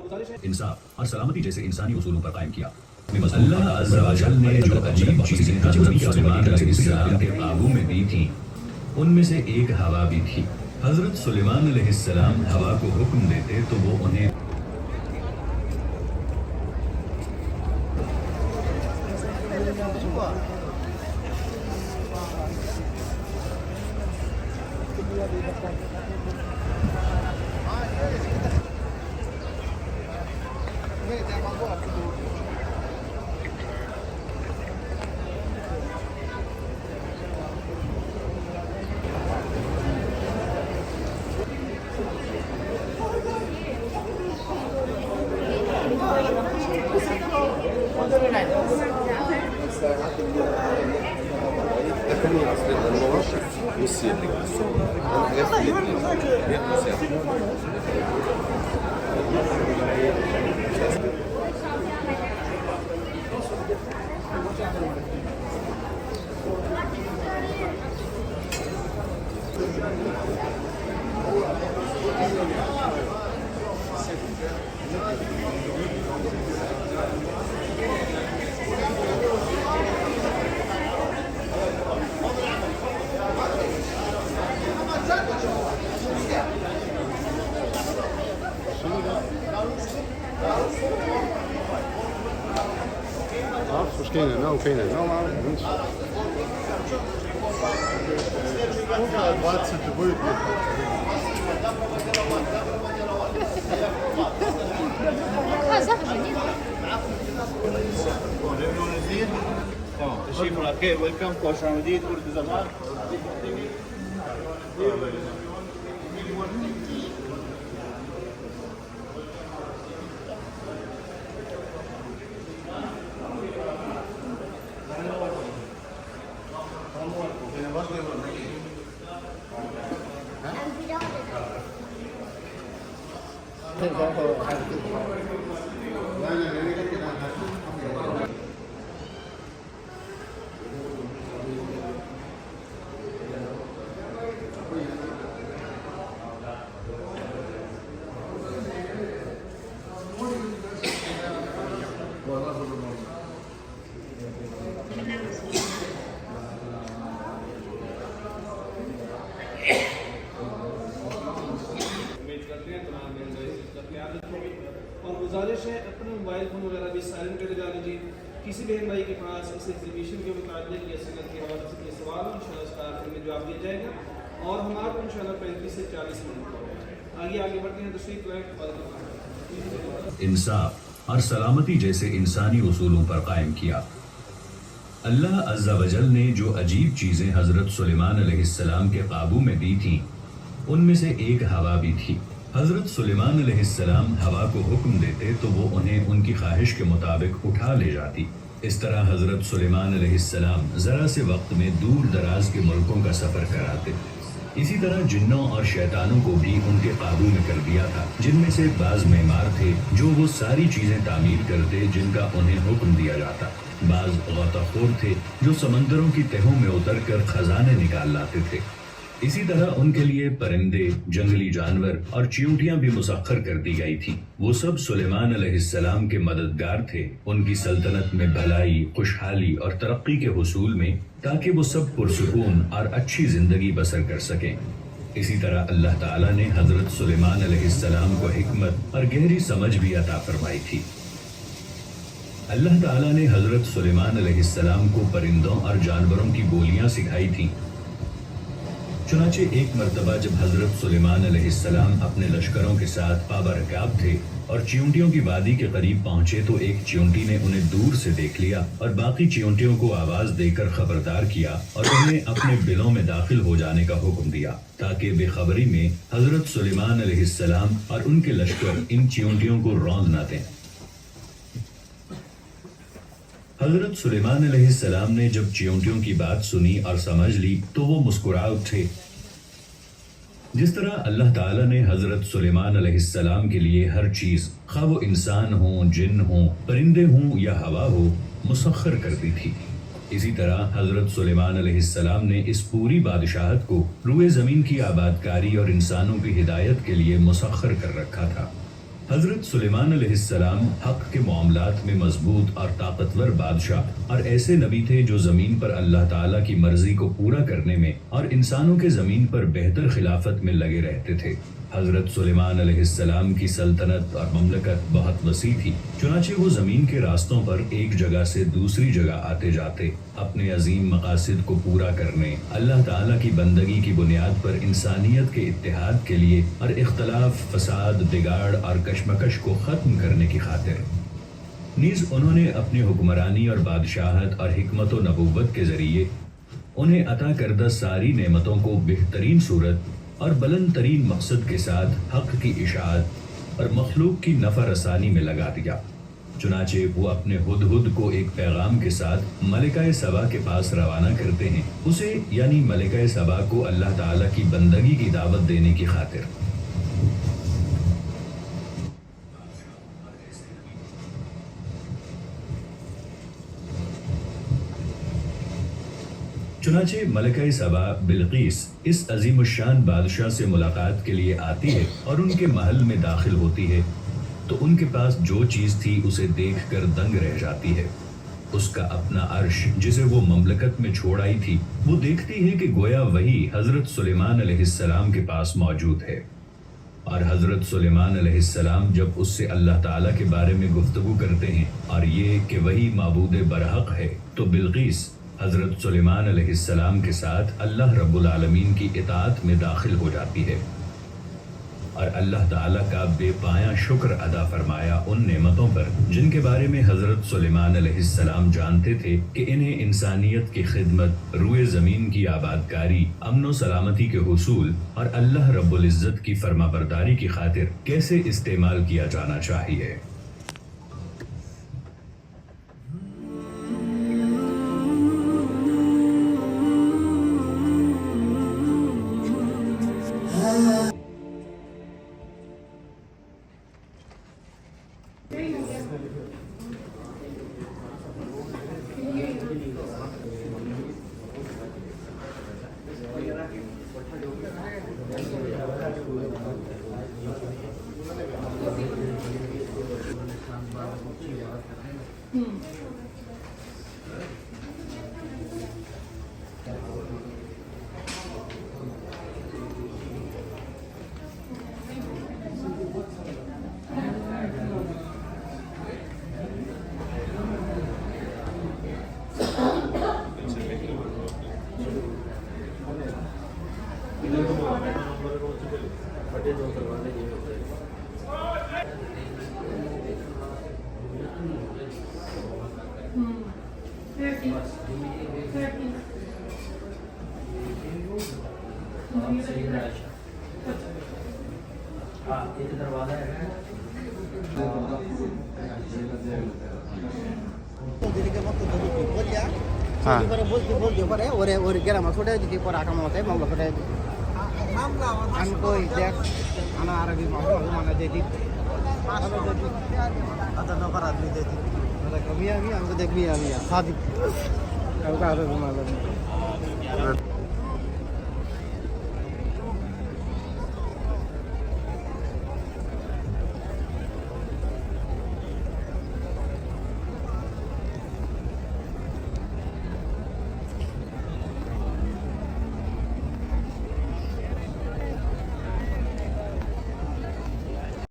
انصاف اور سلامتی جیسے انسانی اصولوں پر قائم کیا۔ اللہ عز و جل نے جو عجیب چیزیں حضرت سلیمان علیہ السلام کے قابو میں دی تھیں ان میں سے ایک ہوا بھی تھی۔ حضرت سلیمان علیہ السلام ہوا کو حکم دیتے تو وہ انہیں ویلکم خوش آمدید اردو زبان اور گزارش ہے اپنے موبائل فون وغیرہ بھی سائلنٹ کر لگا لیجیے۔ کسی بہن بھائی کے پاس اس ایگزیبیشن کے متعلق یا صنعت کے حوالے سے کوئی سوال ہو انشاءاللہ اس کا آخر میں جواب دیا جائے گا اور ہمارا کو انشاءاللہ 35 سے 40 منٹ آگے بڑھتے ہیں تشریف لائیں۔ انصاف اور سلامتی جیسے انسانی اصولوں پر قائم کیا۔ اللہ عز و جل نے جو عجیب چیزیں حضرت سلیمان علیہ السلام کے قابو میں دی تھیں ان میں سے ایک ہوا بھی تھی۔ حضرت سلیمان علیہ السلام ہوا کو حکم دیتے تو وہ انہیں ان کی خواہش کے مطابق اٹھا لے جاتی۔ اس طرح حضرت سلیمان علیہ السلام ذرا سے وقت میں دور دراز کے ملکوں کا سفر کراتے۔ اسی طرح جنوں اور شیطانوں کو بھی ان کے قابو میں کر دیا تھا، جن میں سے بعض معمار تھے جو وہ ساری چیزیں تعمیر کرتے جن کا انہیں حکم دیا جاتا، بعض غوطہ خور تھے جو سمندروں کی تہوں میں اتر کر خزانے نکال لاتے تھے۔ اسی طرح ان کے لیے پرندے، جنگلی جانور اور چیونٹیاں بھی مسخر کر دی گئی تھی۔ وہ سب سلیمان علیہ السلام کے مددگار تھے ان کی سلطنت میں بھلائی، خوشحالی اور ترقی کے حصول میں، تاکہ وہ سب پرسکون اور اچھی زندگی بسر کر سکیں۔ اسی طرح اللہ تعالیٰ نے حضرت سلیمان علیہ السلام کو حکمت اور گہری سمجھ بھی عطا فرمائی تھی۔ اللہ تعالیٰ نے حضرت سلیمان علیہ السلام کو پرندوں اور جانوروں کی بولیاں سکھائی تھیں۔ چنانچہ ایک مرتبہ جب حضرت سلیمان علیہ السلام اپنے لشکروں کے ساتھ پابرکاب تھے اور چیونٹیوں کی وادی کے قریب پہنچے تو ایک چیونٹی نے انہیں دور سے دیکھ لیا اور باقی چیونٹیوں کو آواز دے کر خبردار کیا اور انہیں اپنے بلوں میں داخل ہو جانے کا حکم دیا تاکہ بے خبری میں حضرت سلیمان علیہ السلام اور ان کے لشکر ان چیونٹیوں کو روند نہ دیں۔ حضرت سلیمان علیہ السلام نے جب چیونٹیوں کی بات سنی اور سمجھ لی تو وہ مسکرا اٹھے۔ جس طرح اللہ تعالیٰ نے حضرت سلیمان علیہ السلام کے لیے ہر چیز، خواہ وہ انسان ہوں، جن ہوں، پرندے ہوں یا ہوا ہو، مسخر کر دی تھی، اسی طرح حضرت سلیمان علیہ السلام نے اس پوری بادشاہت کو روئے زمین کی آبادکاری اور انسانوں کی ہدایت کے لیے مسخر کر رکھا تھا۔ حضرت سلیمان علیہ السلام حق کے معاملات میں مضبوط اور طاقتور بادشاہ اور ایسے نبی تھے جو زمین پر اللہ تعالیٰ کی مرضی کو پورا کرنے میں اور انسانوں کے زمین پر بہتر خلافت میں لگے رہتے تھے۔ حضرت سلیمان علیہ السلام کی سلطنت اور مملکت بہت وسیع تھی، چنانچہ وہ زمین کے راستوں پر ایک جگہ سے دوسری جگہ آتے جاتے، اپنے عظیم مقاصد کو پورا کرنے، اللہ تعالیٰ کی بندگی کی بنیاد پر انسانیت کے اتحاد کے لیے اور اختلاف، فساد، بگاڑ اور کشمکش کو ختم کرنے کی خاطر۔ نیز انہوں نے اپنی حکمرانی اور بادشاہت اور حکمت و نبوت کے ذریعے انہیں عطا کردہ ساری نعمتوں کو بہترین صورت اور بلند ترین مقصد کے ساتھ حق کی اشاعت اور مخلوق کی نفع رسانی میں لگا دیا۔ چنانچہ وہ اپنے ہدہد کو ایک پیغام کے ساتھ ملکہ سبا کے پاس روانہ کرتے ہیں، اسے یعنی ملکہ سبا کو اللہ تعالیٰ کی بندگی کی دعوت دینے کی خاطر۔ چنانچہ ملکہ سبا بلقیس اس عظیم الشان بادشاہ سے ملاقات کے لیے آتی ہے اور ان کے محل میں داخل ہوتی ہے تو ان کے پاس جو چیز تھی اسے دیکھ کر دنگ رہ جاتی ہے۔ اس کا اپنا عرش جسے وہ مملکت میں چھوڑ آئی تھی وہ دیکھتی ہے کہ گویا وہی حضرت سلیمان علیہ السلام کے پاس موجود ہے، اور حضرت سلیمان علیہ السلام جب اس سے اللہ تعالیٰ کے بارے میں گفتگو کرتے ہیں اور یہ کہ وہی معبود برحق ہے، تو بلقیس حضرت سلیمان علیہ السلام کے ساتھ اللہ رب العالمین کی اطاعت میں داخل ہو جاتی ہے اور اللہ تعالیٰ کا بے پایاں شکر ادا فرمایا ان نعمتوں پر جن کے بارے میں حضرت سلیمان علیہ السلام جانتے تھے کہ انہیں انسانیت کی خدمت، روئے زمین کی آبادکاری، امن و سلامتی کے حصول اور اللہ رب العزت کی فرما برداری کی خاطر کیسے استعمال کیا جانا چاہیے۔ Ore kira maksudnya di por akan mau saya mau berkata an koi dek ana arabi mau mana jadi ada nomor admi jadi ada kami aku dek mi ya hadi kau kau ada mana